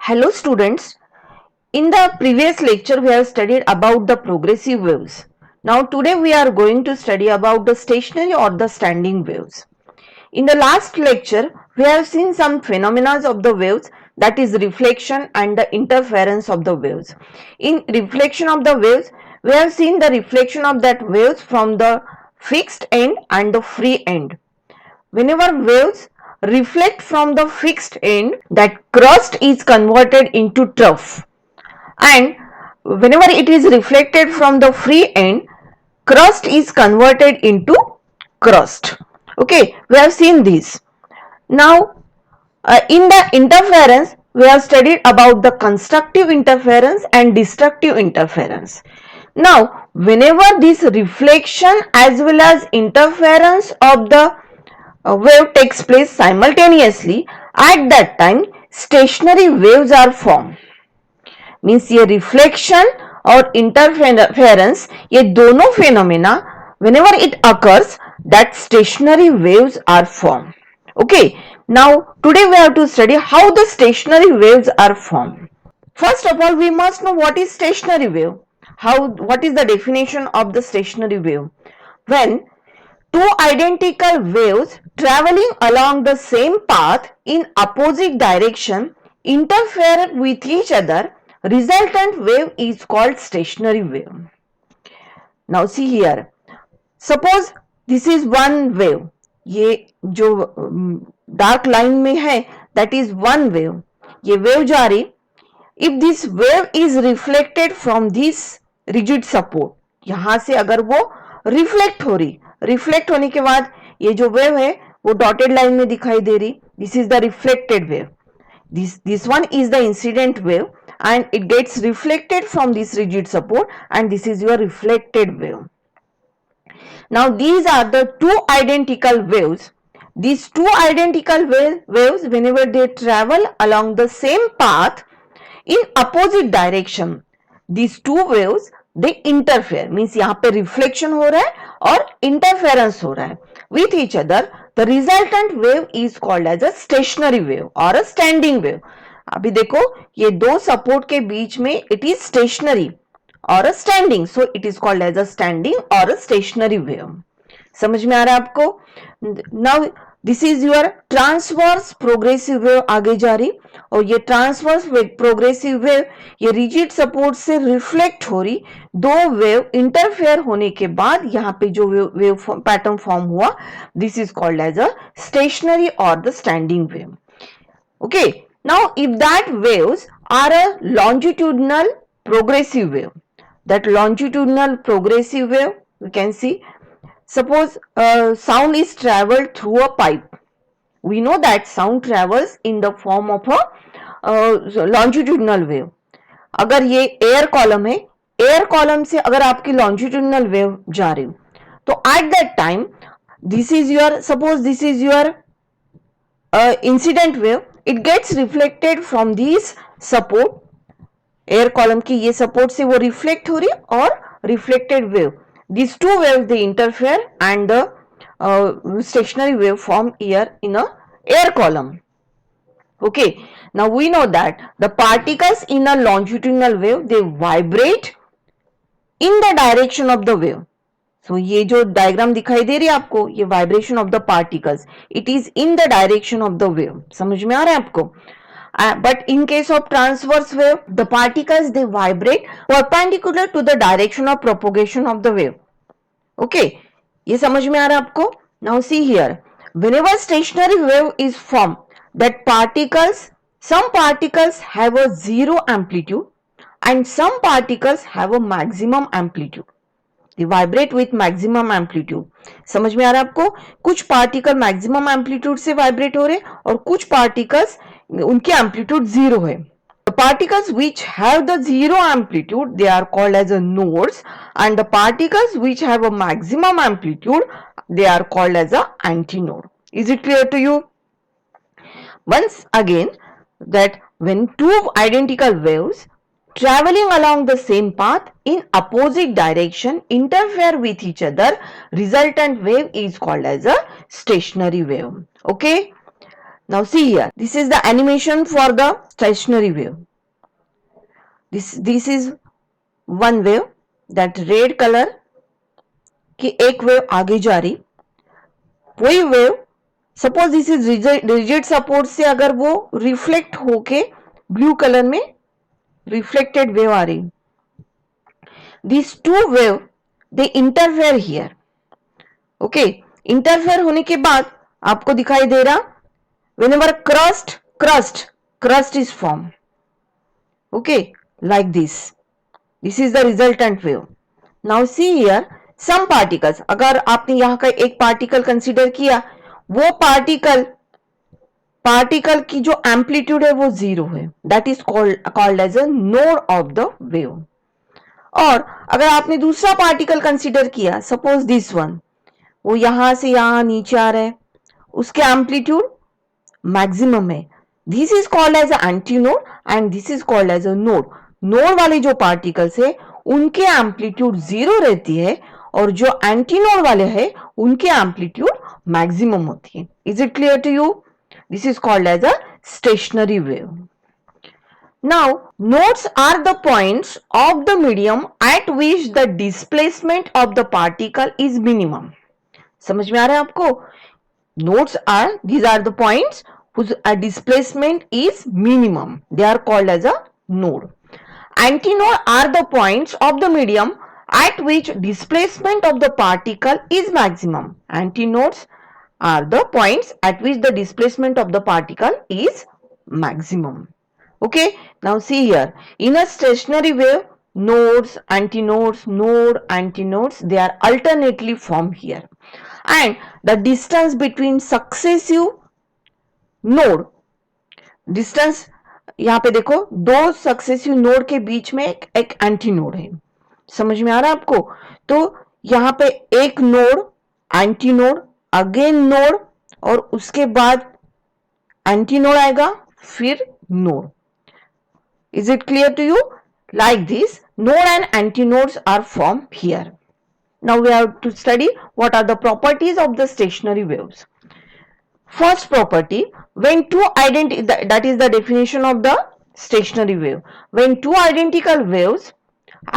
Hello students, in the previous lecture we have studied about the progressive waves. Now today we are going to study about the stationary or the standing waves. In the last lecture we have seen some phenomena of the waves, that is reflection and the interference of the waves. In reflection of the waves we have seen the reflection of that waves from the fixed end and the free end. Whenever waves reflect from the fixed end, that crust is converted into trough, and whenever it is reflected from the free end, crust is converted into crust. Okay, we have seen this. Now in the interference we have studied about the constructive interference and destructive interference. Now whenever this reflection as well as interference of the wave takes place simultaneously, at that time stationary waves are formed. Means ये reflection और interference, ये दोनों phenomena whenever it occurs, that stationary waves are formed. Okay, now today we have to study how the stationary waves are formed. First of all, we must know what is stationary wave. What is the definition of the stationary wave? When two identical waves traveling along the same path in opposite direction interfere with each other, resultant wave is called stationary wave. Now see here, suppose this is one wave, ये जो dark line में है that is one wave, ये wave जा रही. If this wave is reflected from this rigid support, यहां से अगर वो रिफ्लेक्ट हो रही, रिफ्लेक्ट होने के बाद ये जो वेव है वो डॉटेड लाइन में दिखाई दे रही, this is the reflected wave. This one is the incident wave and it gets reflected from this rigid support, and this is your reflected wave. Now these are the two identical waves. These two identical waves, whenever they travel along the same path in opposite direction, these two waves they interfere, means यहाँ पे reflection हो रहा है और interference हो रहा है with each other. The resultant wave is called as a stationary wave or a standing wave. अभी देखो ये दो support के बीच में it is stationary or a standing, so it is called as a standing or a stationary wave. समझ में आ रहा है आपको? Now this is your transverse progressive wave आगे जा रही, और ये ट्रांसवर्स प्रोग्रेसिव वेव ये रिजिड सपोर्ट से रिफ्लेक्ट हो रही, दो वेव इंटरफेयर होने के बाद यहाँ पे जो वेव पैटर्न फॉर्म हुआ, this is called as a stationary और the standing wave. Okay, now if that waves are a longitudinal progressive wave, that longitudinal progressive wave, you can see, suppose sound is traveled through a pipe. We know that sound travels in the form of a longitudinal wave. अगर ये air column है, air column से अगर आपकी longitudinal wave जा रही हो, तो at that time this is your, suppose this is your incident wave, it gets reflected from this support. Air column की ये सपोर्ट से वो रिफ्लेक्ट हो रही और reflected wave, these two waves they interfere and the stationary wave form here in a air column. Okay, now we know that the particles in a longitudinal wave they vibrate in the direction of the wave. So ये जो diagram दिखाई दे रही है आपको, ये vibration of the particles, it is in the direction of the wave. समझ में आ रहा है आपको? But in case of transverse wave, the particles they vibrate perpendicular to the direction of propagation of the wave. Okay, ये समझ में आ रहा है आपको? Now see here, whenever stationary wave is formed, that some particles have a zero amplitude and some particles have a maximum amplitude. They vibrate with maximum amplitude. समझ में आ रहा है आपको? कुछ पार्टिकल मैक्सिमम एम्पलीट्यूड से वाइब्रेट हो रहे और कुछ पार्टिकल्स उनकी एम्पलीट्यूड जीरो है. The particles which have the zero amplitude they are called as a nodes, and the particles which have a maximum amplitude they are called as a antinode. Is it clear to you? Once again, that when two identical waves traveling along the same path in opposite direction interfere with each other, resultant wave is called as a stationary wave. Okay, Now see here, this is the animation for the stationary wave. This is one wave, that red color की एक wave आगे जा रही, वही wave suppose this is rigid support से अगर वो reflect होके ब्लू कलर में रिफ्लेक्टेड वेव आ रही, this two wave they interfere here. Okay, interfere होने के बाद आपको दिखाई दे रहा whenever crust is formed. Okay, like this. This is the resultant wave. Now see here, some particles. अगर आपने यहाँ का एक पार्टिकल कंसीडर किया, वो पार्टिकल की जो एम्पलीट्यूड है वो जीरो है, that is called as a node of the wave. और अगर आपने दूसरा पार्टिकल कंसीडर किया, सपोज दिस वन, वो यहां से यहां नीचे आ रहा है, उसके एम्पलीट्यूड मैक्सिमम है, this is called as anti node and this is called as a node. Node वाले जो पार्टिकल्स है उनके एम्पलीट्यूड जीरो रहती है और जो एंटी नोड वाले हैं उनके एम्पलीट्यूड मैक्सिमम होती है. Is it clear to you? This is called as a stationary wave. Now, nodes are the points of the medium at which the displacement of the particle is minimum. समझ में आ रहा है आपको? Nodes are, these are the points whose displacement is minimum. They are called as a node. Antinode are the points of the medium at which displacement of the particle is maximum. Antinodes are the points at which the displacement of the particle is maximum. Okay, now see here, in a stationary wave, nodes, antinodes, node, antinodes, they are alternately formed here. And the distance between successive node, distance यहाँ पे देखो, दो successive node के बीच में एक antinode है. समझ में आ रहा है आपको? तो यहाँ पे एक नोड, एंटीनोड, अगेन नोड, और उसके बाद एंटीनोड आएगा, फिर node. Is it clear to you? Like this, node and antinodes are formed here. Now we have to study what are the properties of the stationary waves. First property, when two that is the definition of the stationary wave. When two identical waves,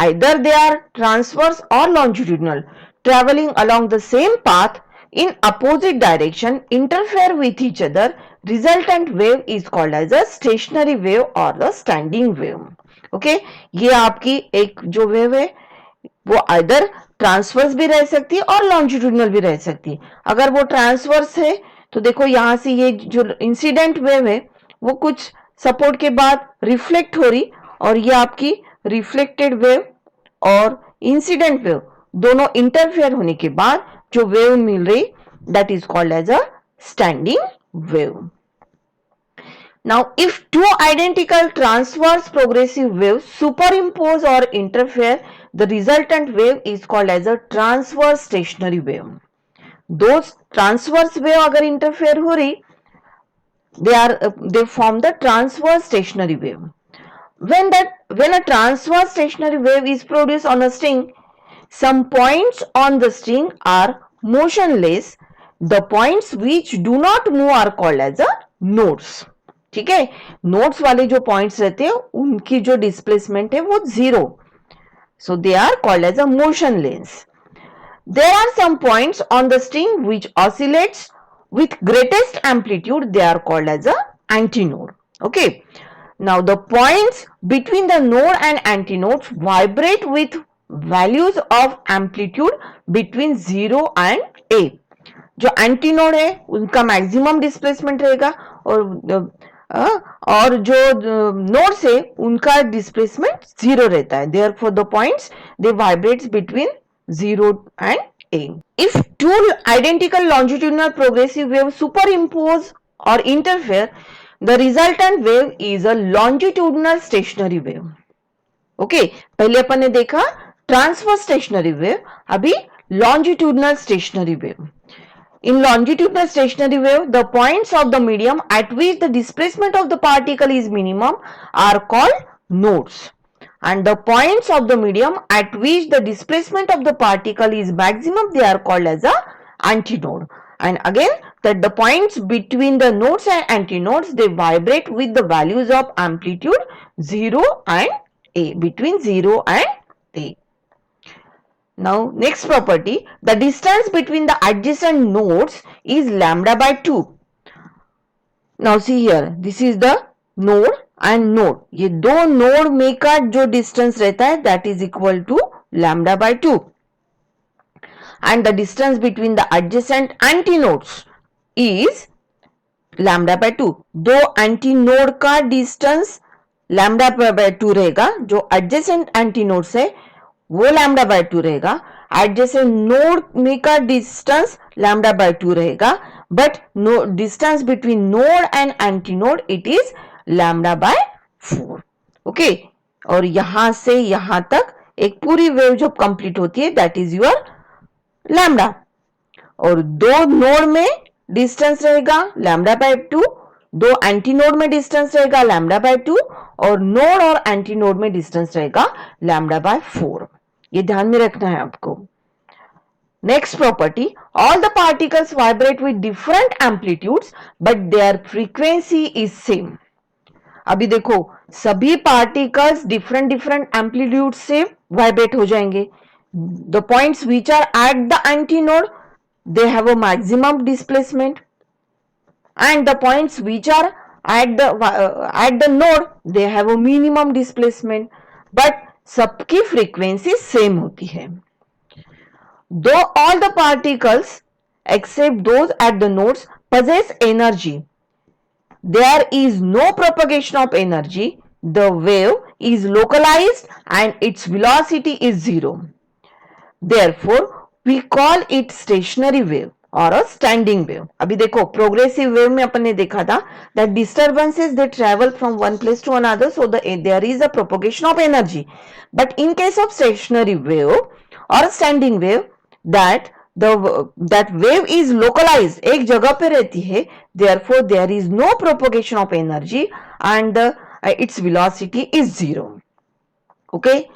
either they are transverse or longitudinal, traveling along the same path in opposite direction, interfere with each other, resultant wave is called as a stationary wave or the standing wave. Okay, ये आपकी एक जो wave है वो either transverse भी रह सकती है और लॉन्जिट्यूडिनल भी रह सकती है. अगर वो ट्रांसवर्स है तो देखो यहां से ये जो इंसिडेंट वेव है वो कुछ सपोर्ट के बाद रिफ्लेक्ट हो रही, और ये आपकी रिफ्लेक्टेड वेव और इंसिडेंट वेव दोनों इंटरफेयर होने के बाद जो वेव मिल रही, that is called as a standing wave. Now, if two identical transverse progressive waves superimpose or interfere, the resultant wave is called as a transverse stationary wave. Those transverse wave अगर interfere हो रही, they form the transverse stationary wave. When a transverse stationary wave is produced on a string, some points on the string are motionless. The points which do not move are called as a nodes. ठीक है, nodes वाले जो points रहते हैं उनकी जो displacement है वो zero, so they are called as a motionless. There are some points on the string which oscillates with greatest amplitude. They are called as a antinode. Okay, now the points between the node and antinodes vibrate with values of amplitude between 0 and a. जो antinode है उनका maximum displacement रहेगा और जो nodes है उनका displacement zero रहता है. Therefore the points they vibrates between 0 and a. If two identical longitudinal progressive waves superimpose or interfere, the resultant wave is a longitudinal stationary wave. Okay, पहले अपन ने देखा ट्रांसवर्स स्टेशनरी वेव, अभी longitudinal stationary wave. In longitudinal stationary wave, the points of the medium at which the displacement of the particle is minimum are called nodes, and the points of the medium at which the displacement of the particle is maximum, they are called as a antinode. and again that the points between the nodes and antinodes, they vibrate with the values of amplitude 0 and A, between 0 and A. Now next property, the distance between the adjacent nodes is lambda by 2. Now see here, this is the node and node. ये दो node में का जो distance रहता है that is equal to lambda by 2. And the distance between the adjacent antinodes is lambda by 2. दो antinode का distance lambda by 2 रहेगा, जो adjacent antinodes है वो lambda by 2 रहेगा, adjacent node में का distance lambda by 2 रहेगा, but no distance between node and antinode it is lambda by 4. Okay, और यहां से यहां तक एक पूरी वेव जब कंप्लीट होती है दैट इज योर लैम्डा, और दो नोड में डिस्टेंस रहेगा लैम्डा बाय 2, दो एंटी नोड में डिस्टेंस रहेगा लैम्डा बाय 2, और नोड और एंटी नोड में डिस्टेंस रहेगा लैम्डा बाय 4. ये ध्यान में रखना है आपको. Next property, all the particles vibrate with different amplitudes but there frequency is same. अभी देखो सभी पार्टिकल्स डिफरेंट डिफरेंट एम्पलीट्यूड से वाइब्रेट हो जाएंगे. The points which are at the antinode, they have a maximum displacement, and the points which are at the node, they have a minimum displacement. But सबकी frequency same होती है. Though all the particles except those at the nodes possess energy, there is no propagation of energy. The wave is localized and its velocity is 0. Therefore, we call it stationary wave or a standing wave. अभी देखो progressive wave में अपन ने देखा था that disturbances they travel from one place to another, so there is a propagation of energy. But in case of stationary wave or standing wave, that wave is localized, एक जगह पे रहती है, therefore there is no propagation of energy and its velocity is 0. Okay.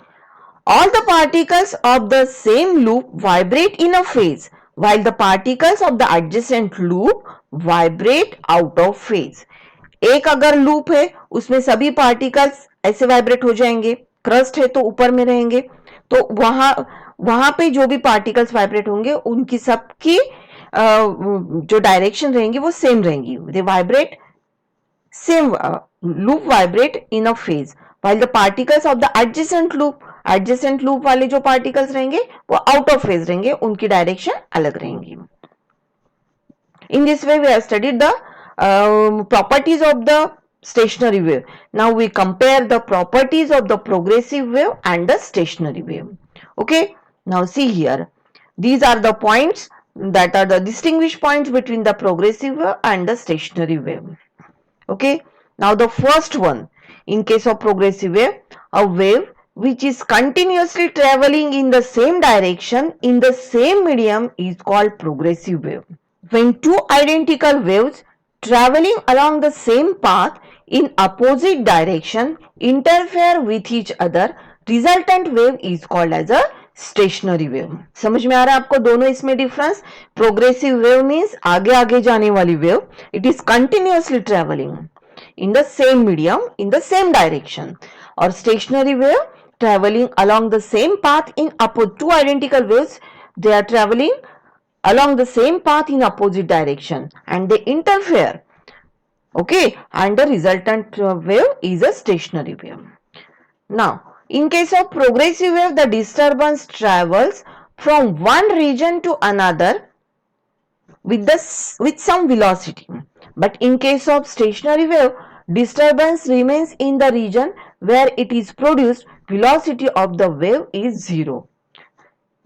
All the particles of the same loop vibrate in a phase, while the particles of the adjacent loop vibrate out of phase. एक अगर loop है उसमें सभी particles ऐसे vibrate हो जाएंगे, crust है तो ऊपर में रहेंगे, तो वहां पे जो भी पार्टिकल्स वाइब्रेट होंगे उनकी सबकी जो डायरेक्शन रहेंगी वो सेम रहेंगी. They vibrate same, loop vibrate in a phase, while the particles of the adjacent loop वाले जो particles रहेंगे वो out of phase रहेंगे, उनकी डायरेक्शन अलग रहेंगी. In this way we have studied the properties of the stationary wave. Now we compare the properties of the progressive wave and the stationary wave. Okay, now see here, these are the points that are the distinguished points between the progressive wave and the stationary wave. Okay, now the first one, in case of progressive wave, a wave which is continuously traveling in the same direction in the same medium is called progressive wave. When two identical waves traveling along the same path in opposite direction interfere with each other, resultant wave is called as a stationery wave. समझ में आ रहा है आपको दोनों इसमें difference? Progressive wave means आगे आगे जाने वाली wave, it is continuously travelling in the same medium in the same direction, or stationary wave traveling along the same path in two identical waves, they are traveling along the same path in opposite direction and they interfere. Okay, and the resultant wave is a stationary wave. Now in case of progressive wave, the disturbance travels from one region to another with some velocity, but in case of stationary wave, disturbance remains in the region where it is produced. Velocity of the wave is 0.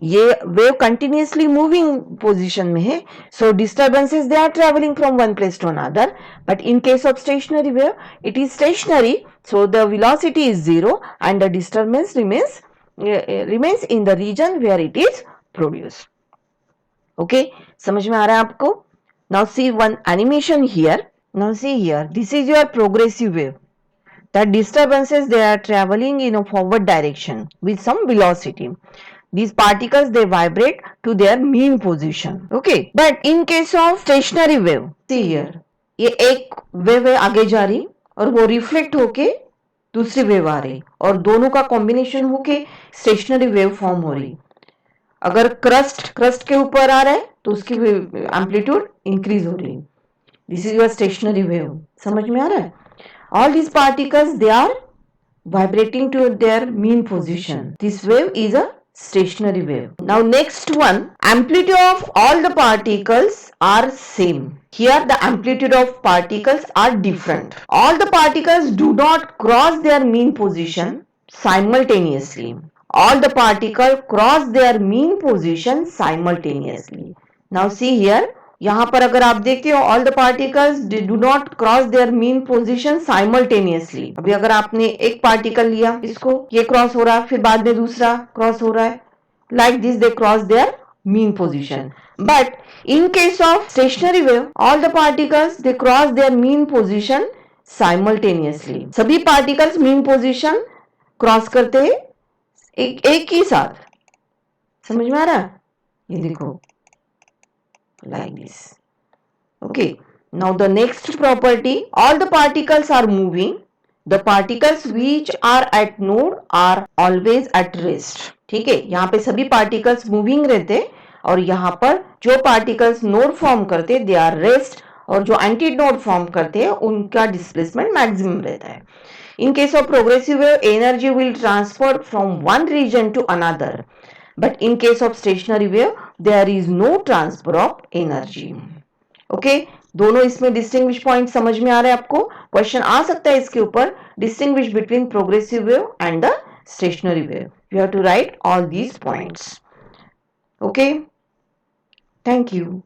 ये wave continuously moving position में है, so disturbances they are traveling from one place to another. But in case of stationary wave, it is stationary, so the velocity is 0 and the disturbance remains in the region where it is produced. Okay, समझ में आ रहा है आपको? Now see one animation here. Now see here, this is your progressive wave. The disturbances they are traveling in a forward direction with some velocity. these particles they vibrate to their mean position. Okay, but in case of stationary wave, see here, ये एक wave है आगे जा रही और वो reflect होके दूसरी वेव आ रही और दोनों का कॉम्बिनेशन होके स्टेशनरी वेव फॉर्म हो रही. अगर क्रस्ट के ऊपर आ रहा है तो उसकी एम्पलीट्यूड इंक्रीज हो रही. This is your stationary wave. समझ में आ रहा है? All these particles they are vibrating to their mean position. This wave is a stationary wave. Now next one, amplitude of all the particles are same. Here the amplitude of particles are different. All the particles do not cross their mean position simultaneously. All the particles cross their mean position simultaneously. Now see here, यहां पर अगर आप देखते हो all the particles do not cross there mean position simultaneously. अभी अगर आपने एक पार्टिकल लिया, इसको ये क्रॉस हो रहा है, फिर बाद में दूसरा क्रॉस हो रहा है, like this they cross there mean position. But in case of stationary wave, all the particles they cross there mean position simultaneously. सभी पार्टिकल्स मीन पोजीशन क्रॉस करते हैं एक ही साथ. समझ में आ रहा है? ये देखो, like this. Okay, now the next property, all the particles are moving. The particles which are at node are always at rest. ठीक है, यहाँ पे सभी particles moving रहते और यहाँ पर जो particles node form करते they are rest और जो anti node form करते हैं उनका displacement maximum रहता है. In case of progressive wave, energy will transfer from one region to another. But in case of stationary wave, there is no transfer of energy. Okay, दोनों इसमें distinguish point समझ में आ रहा है आपको? क्वेश्चन आ सकता है इसके ऊपर, distinguish between progressive wave and the stationary wave. You have to write all these points. Okay, thank you.